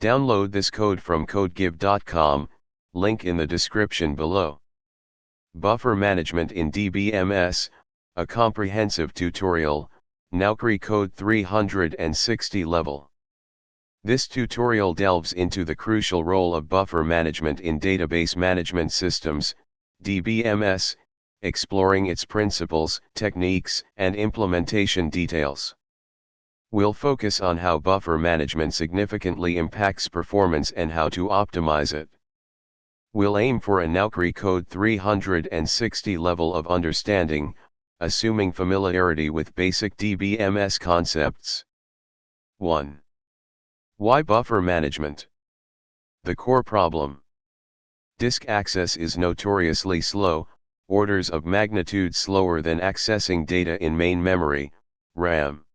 Download this code from codegive.com, link in the description below. Buffer Management in DBMS, a comprehensive tutorial, Naukri Code 360 level. This tutorial delves into the crucial role of buffer management in database management systems, DBMS, exploring its principles, techniques, and implementation details. We'll focus on how buffer management significantly impacts performance and how to optimize it. We'll aim for a Naukri Code 360 level of understanding, assuming familiarity with basic DBMS concepts. 1. Why buffer management? The core problem. Disk access is notoriously slow, orders of magnitude slower than accessing data in main memory, RAM.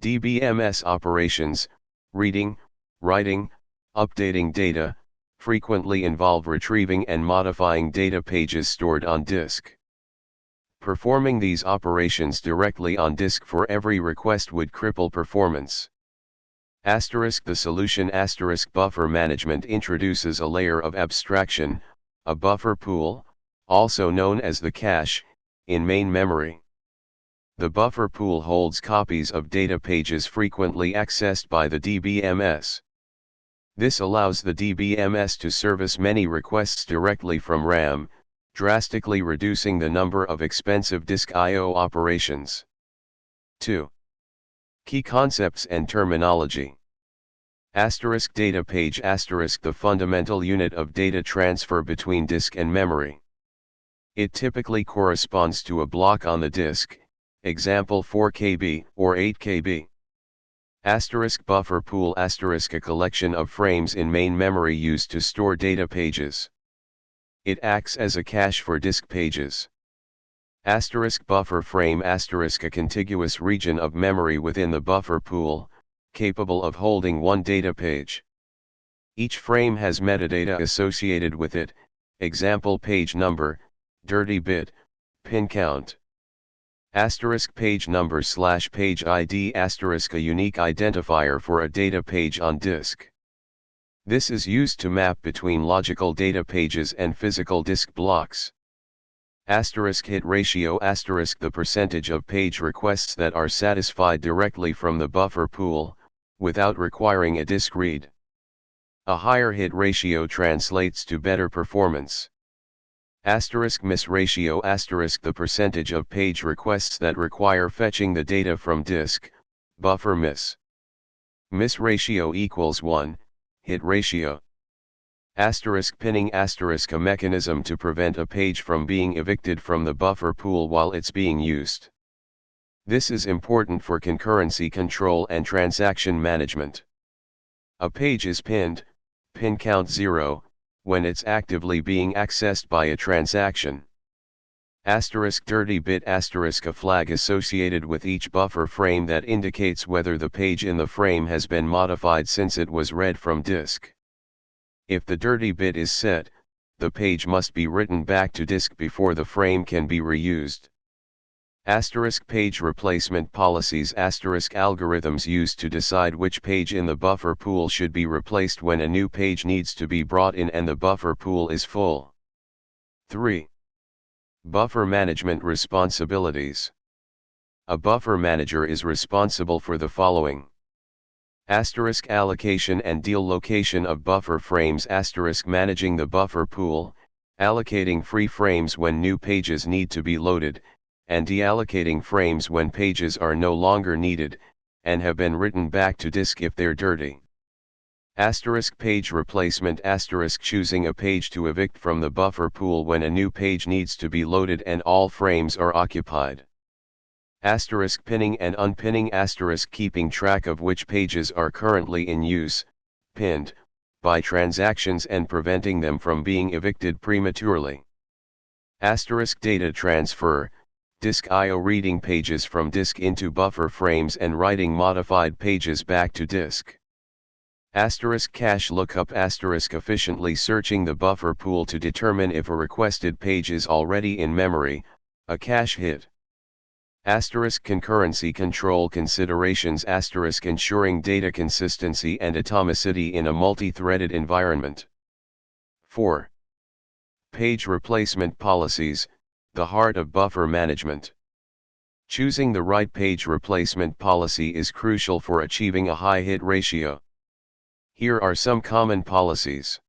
DBMS operations, reading, writing, updating data, frequently involve retrieving and modifying data pages stored on disk. Performing these operations directly on disk for every request would cripple performance. The solution buffer management introduces a layer of abstraction, a buffer pool, also known as the cache, in main memory. The buffer pool holds copies of data pages frequently accessed by the DBMS. This allows the DBMS to service many requests directly from RAM, drastically reducing the number of expensive disk I/O operations. 2. Key concepts and terminology. Data page the fundamental unit of data transfer between disk and memory. It typically corresponds to a block on the disk, example 4 KB or 8 KB. Buffer pool a collection of frames in main memory used to store data pages. It acts as a cache for disk pages. Buffer frame a contiguous region of memory within the buffer pool, capable of holding one data page. Each frame has metadata associated with it, example page number, dirty bit, pin count. Page number / page ID a unique identifier for a data page on disk. This is used to map between logical data pages and physical disk blocks. Hit ratio the percentage of page requests that are satisfied directly from the buffer pool, without requiring a disk read. A higher hit ratio translates to better performance. Miss ratio the percentage of page requests that require fetching the data from disk, buffer miss. Miss ratio equals 1, hit ratio. Pinning a mechanism to prevent a page from being evicted from the buffer pool while it's being used. This is important for concurrency control and transaction management. A page is pinned, pin count 0, when it's actively being accessed by a transaction. Dirty bit a flag associated with each buffer frame that indicates whether the page in the frame has been modified since it was read from disk. If the dirty bit is set, the page must be written back to disk before the frame can be reused. Page replacement policies algorithms used to decide which page in the buffer pool should be replaced when a new page needs to be brought in and the buffer pool is full. 3. Buffer management responsibilities. A buffer manager is responsible for the following. Allocation and deallocation of buffer frames managing the buffer pool, allocating free frames when new pages need to be loaded, and deallocating frames when pages are no longer needed, and have been written back to disk if they're dirty. Page replacement choosing a page to evict from the buffer pool when a new page needs to be loaded and all frames are occupied. Pinning and unpinning keeping track of which pages are currently in use, pinned, by transactions and preventing them from being evicted prematurely. Data transfer, disk I/O reading pages from disk into buffer frames and writing modified pages back to disk. Cache lookup efficiently searching the buffer pool to determine if a requested page is already in memory, a cache hit. Asterisk concurrency control considerations asterisk ensuring data consistency and atomicity in a multi-threaded environment. 4. Page replacement policies, the heart of buffer management. Choosing the right page replacement policy is crucial for achieving a high hit ratio. Here are some common policies.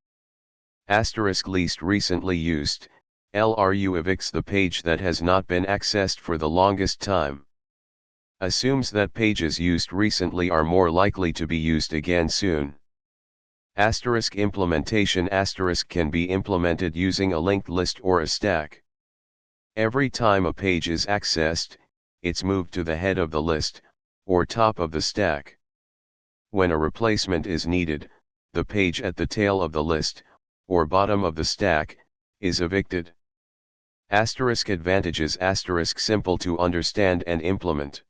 Asterisk least recently used, LRU evicts the page that has not been accessed for the longest time. Assumes that pages used recently are more likely to be used again soon. Asterisk implementation asterisk can be implemented using a linked list or a stack. Every time a page is accessed, it's moved to the head of the list, or top of the stack. When a replacement is needed, the page at the tail of the list, or bottom of the stack, is evicted. Asterisk advantages asterisk simple to understand and implement.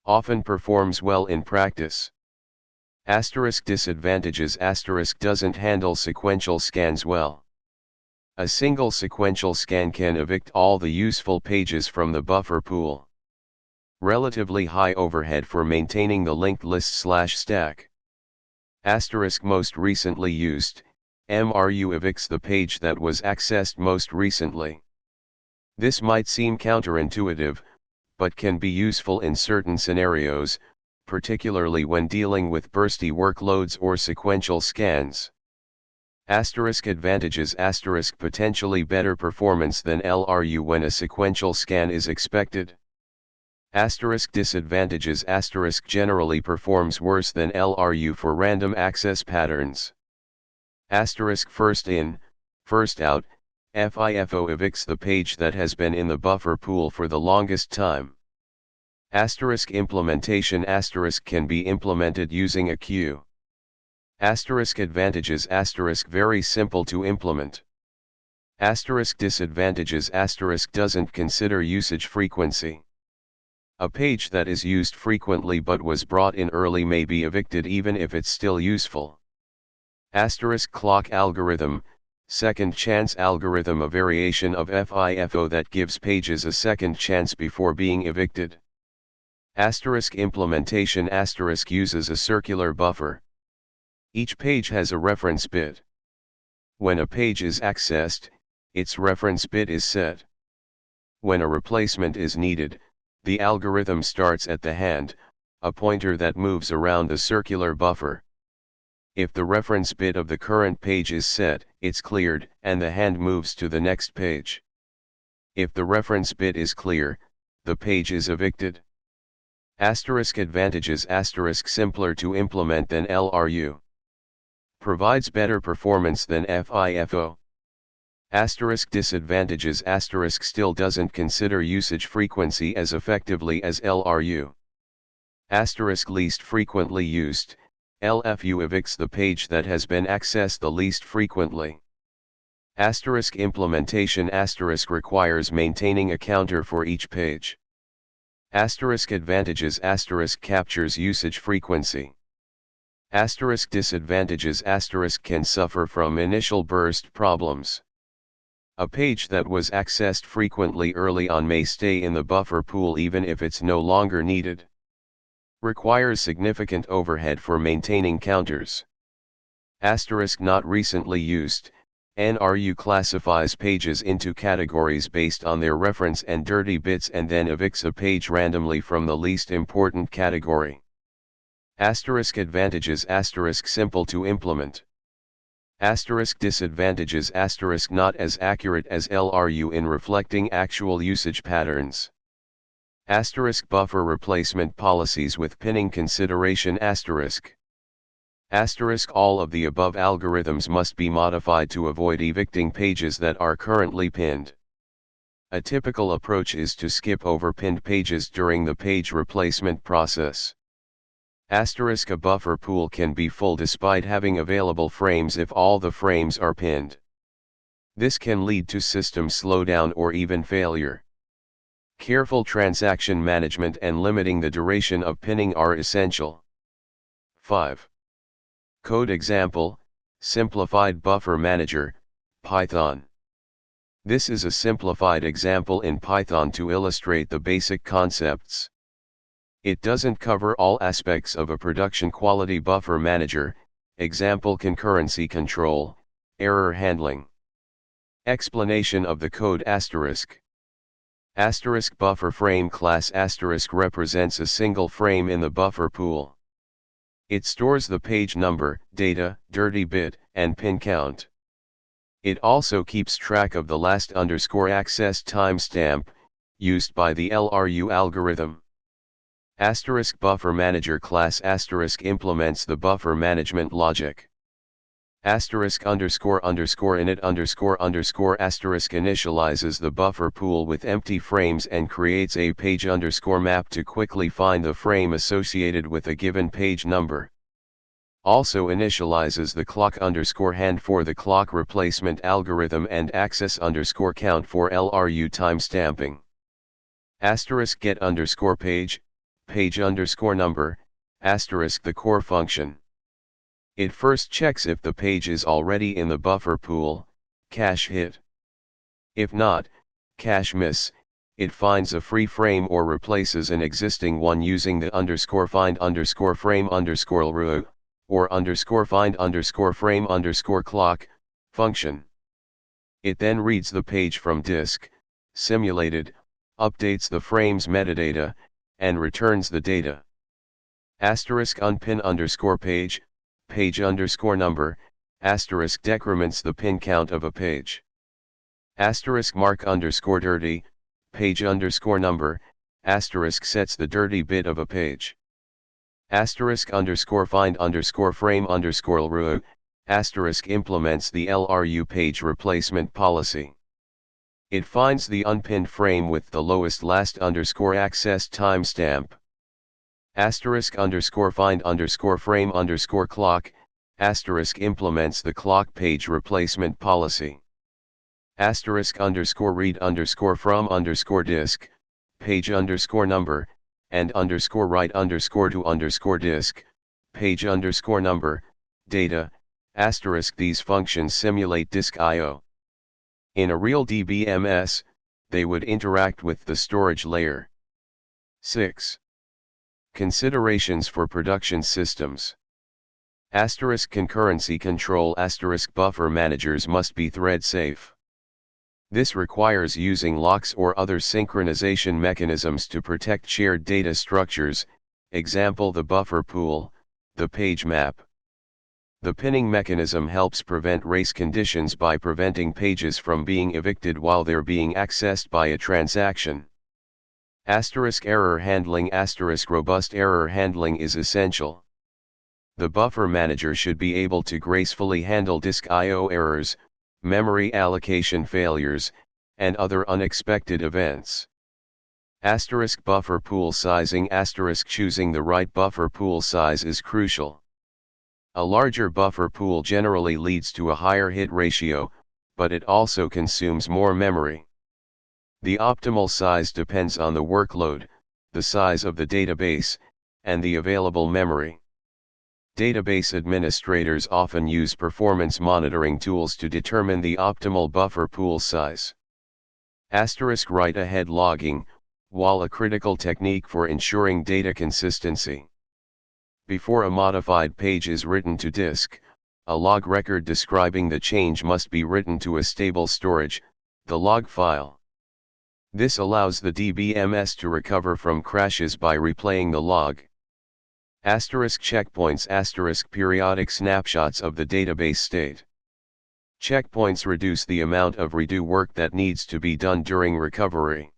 Often performs well in practice. Asterisk disadvantages asterisk doesn't handle sequential scans well. A single sequential scan can evict all the useful pages from the buffer pool. Relatively high overhead for maintaining the linked list/stack. Asterisk most recently used, MRU evicts the page that was accessed most recently. This might seem counterintuitive, but can be useful in certain scenarios, particularly when dealing with bursty workloads or sequential scans. Asterisk advantages asterisk potentially better performance than LRU when a sequential scan is expected. Asterisk disadvantages asterisk generally performs worse than LRU for random access patterns. Asterisk first in, first out, FIFO evicts the page that has been in the buffer pool for the longest time. Asterisk implementation asterisk can be implemented using a queue. Asterisk advantages asterisk very simple to implement. Asterisk disadvantages asterisk doesn't consider usage frequency. A page that is used frequently but was brought in early may be evicted even if it's still useful. Asterisk clock algorithm, second chance algorithm, a variation of FIFO that gives pages a second chance before being evicted. Asterisk implementation asterisk uses a circular buffer. Each page has a reference bit. When a page is accessed, its reference bit is set. When a replacement is needed, the algorithm starts at the hand, a pointer that moves around the circular buffer. If the reference bit of the current page is set, it's cleared, and the hand moves to the next page. If the reference bit is clear, the page is evicted. Asterisk advantages asterisk simpler to implement than LRU. Provides better performance than FIFO. Asterisk disadvantages asterisk still doesn't consider usage frequency as effectively as LRU. Asterisk least frequently used, LFU evicts the page that has been accessed the least frequently. Asterisk implementation asterisk requires maintaining a counter for each page. Asterisk advantages asterisk captures usage frequency. Asterisk disadvantages asterisk can suffer from initial burst problems. A page that was accessed frequently early on may stay in the buffer pool even if it's no longer needed. Requires significant overhead for maintaining counters. Asterisk not recently used, NRU classifies pages into categories based on their reference and dirty bits and then evicts a page randomly from the least important category. Asterisk advantages asterisk simple to implement. Asterisk disadvantages asterisk not as accurate as LRU in reflecting actual usage patterns. Asterisk buffer replacement policies with pinning consideration asterisk. Asterisk all of the above algorithms must be modified to avoid evicting pages that are currently pinned. A typical approach is to skip over pinned pages during the page replacement process. Asterisk a buffer pool can be full despite having available frames if all the frames are pinned. This can lead to system slowdown or even failure. Careful transaction management and limiting the duration of pinning are essential. 5. Code example, Simplified Buffer Manager, Python. This is a simplified example in Python to illustrate the basic concepts. It doesn't cover all aspects of a production quality buffer manager, example concurrency control, error handling. Explanation of the code asterisk. Asterisk buffer frame class asterisk represents a single frame in the buffer pool. It stores the page number, data, dirty bit, and pin count. It also keeps track of the last _access timestamp, used by the LRU algorithm. Asterisk buffer manager class asterisk implements the buffer management logic. Asterisk ___ init ___ asterisk initializes the buffer pool with empty frames and creates a page _ map to quickly find the frame associated with a given page number. Also initializes the clock _hand for the clock replacement algorithm and access _count for LRU timestamping. Asterisk get _page, page _number, asterisk the core function. It first checks if the page is already in the buffer pool, cache hit. If not, cache miss, it finds a free frame or replaces an existing one using the _find _frame _LRU, or _find _frame _clock, function. It then reads the page from disk, simulated, updates the frame's metadata, and returns the data. Asterisk unpin _page, page _number, asterisk decrements the pin count of a page. Asterisk mark _dirty, page _number, asterisk sets the dirty bit of a page. Asterisk find _frame _LRU, asterisk implements the LRU page replacement policy. It finds the unpinned frame with the lowest last _access timestamp. Asterisk find _frame _clock, asterisk implements the clock page replacement policy. Asterisk read from disk, page number, and write to disk, page number, data, asterisk these functions simulate disk I/O. In a real DBMS, they would interact with the storage layer. 6. Considerations for production systems. Asterisk concurrency control asterisk buffer managers must be thread safe. This requires using locks or other synchronization mechanisms to protect shared data structures, example the buffer pool, the page map. The pinning mechanism helps prevent race conditions by preventing pages from being evicted while they're being accessed by a transaction. Asterisk error handling asterisk robust error handling is essential. The buffer manager should be able to gracefully handle disk I/O errors, memory allocation failures, and other unexpected events. Asterisk buffer pool sizing asterisk choosing the right buffer pool size is crucial. A larger buffer pool generally leads to a higher hit ratio, but it also consumes more memory. The optimal size depends on the workload, the size of the database, and the available memory. Database administrators often use performance monitoring tools to determine the optimal buffer pool size. Asterisk write-ahead logging, while a critical technique for ensuring data consistency. Before a modified page is written to disk, a log record describing the change must be written to a stable storage, the log file. This allows the DBMS to recover from crashes by replaying the log. Asterisk checkpoints asterisk periodic snapshots of the database state. Checkpoints reduce the amount of redo work that needs to be done during recovery.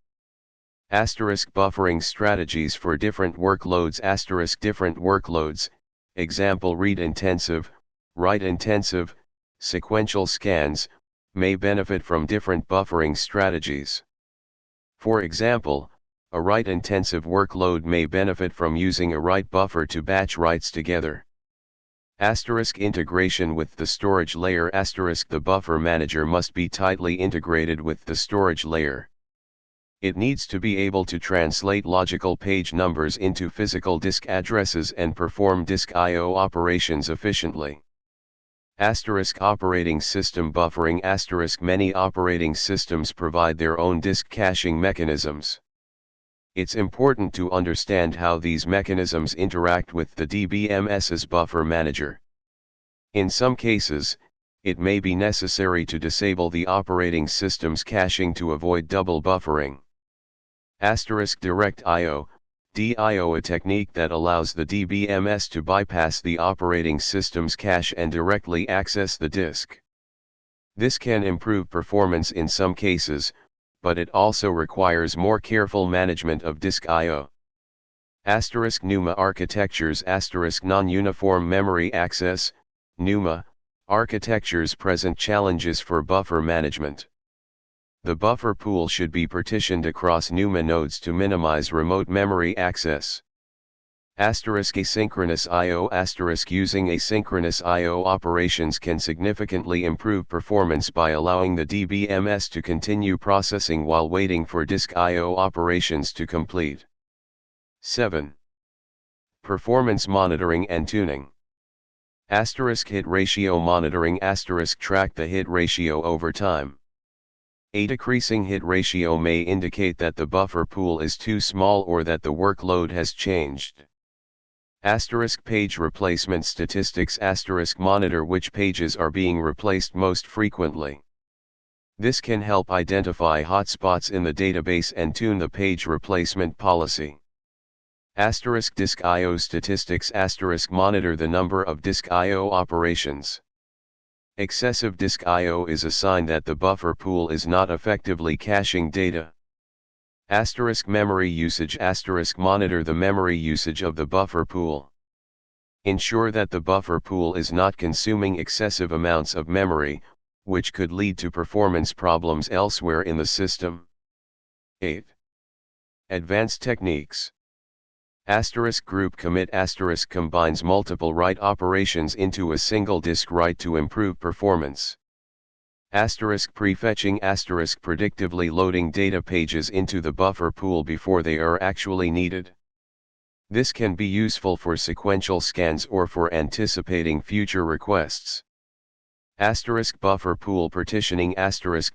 Asterisk buffering strategies for different workloads asterisk different workloads, example read intensive, write intensive, sequential scans, may benefit from different buffering strategies. For example, a write-intensive workload may benefit from using a write buffer to batch writes together. Asterisk integration with the storage layer asterisk the buffer manager must be tightly integrated with the storage layer. It needs to be able to translate logical page numbers into physical disk addresses and perform disk I/O operations efficiently. Operating system buffering. Many operating systems provide their own disk caching mechanisms. It's important to understand how these mechanisms interact with the DBMS's buffer manager. In some cases, it may be necessary to disable the operating system's caching to avoid double buffering. Direct I/O, DIO, a technique that allows the DBMS to bypass the operating system's cache and directly access the disk. This can improve performance in some cases, but it also requires more careful management of disk I/O. NUMA architectures. Non-uniform memory access, NUMA, architectures present challenges for buffer management. The buffer pool should be partitioned across NUMA nodes to minimize remote memory access. Asynchronous I/O. Using asynchronous I/O operations can significantly improve performance by allowing the DBMS to continue processing while waiting for disk I/O operations to complete. 7. Performance monitoring and tuning. Hit ratio monitoring. Track the hit ratio over time. A decreasing hit ratio may indicate that the buffer pool is too small or that the workload has changed. Page replacement statistics. Monitor which pages are being replaced most frequently. This can help identify hotspots in the database and tune the page replacement policy. Disk I/O statistics. Monitor the number of disk I/O operations. Excessive disk I/O is a sign that the buffer pool is not effectively caching data. Memory usage. Monitor the memory usage of the buffer pool. Ensure that the buffer pool is not consuming excessive amounts of memory, which could lead to performance problems elsewhere in the system. 8. Advanced techniques. Group commit. Combines multiple write operations into a single disk write to improve performance. Prefetching. Predictively loading data pages into the buffer pool before they are actually needed. This can be useful for sequential scans or for anticipating future requests. Buffer pool partitioning.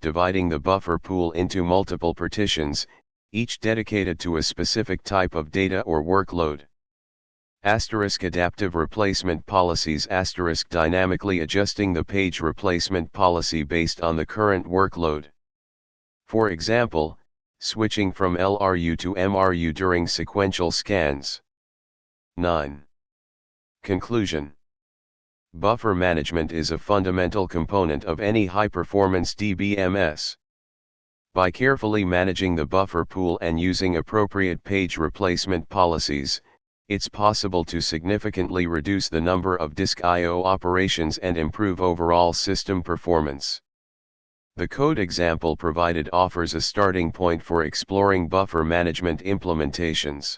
Dividing the buffer pool into multiple partitions, each dedicated to a specific type of data or workload. Adaptive replacement policies. Dynamically adjusting the page replacement policy based on the current workload. For example, switching from LRU to MRU during sequential scans. 9. Conclusion. Buffer management is a fundamental component of any high-performance DBMS. By carefully managing the buffer pool and using appropriate page replacement policies, it's possible to significantly reduce the number of disk I/O operations and improve overall system performance. The code example provided offers a starting point for exploring buffer management implementations.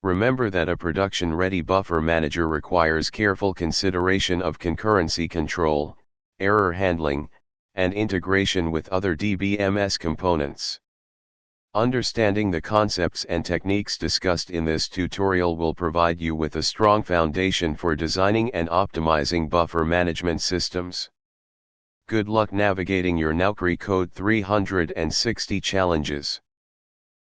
Remember that a production-ready buffer manager requires careful consideration of concurrency control, error handling, and integration with other DBMS components. Understanding the concepts and techniques discussed in this tutorial will provide you with a strong foundation for designing and optimizing buffer management systems. Good luck navigating your Naukri Code 360 challenges.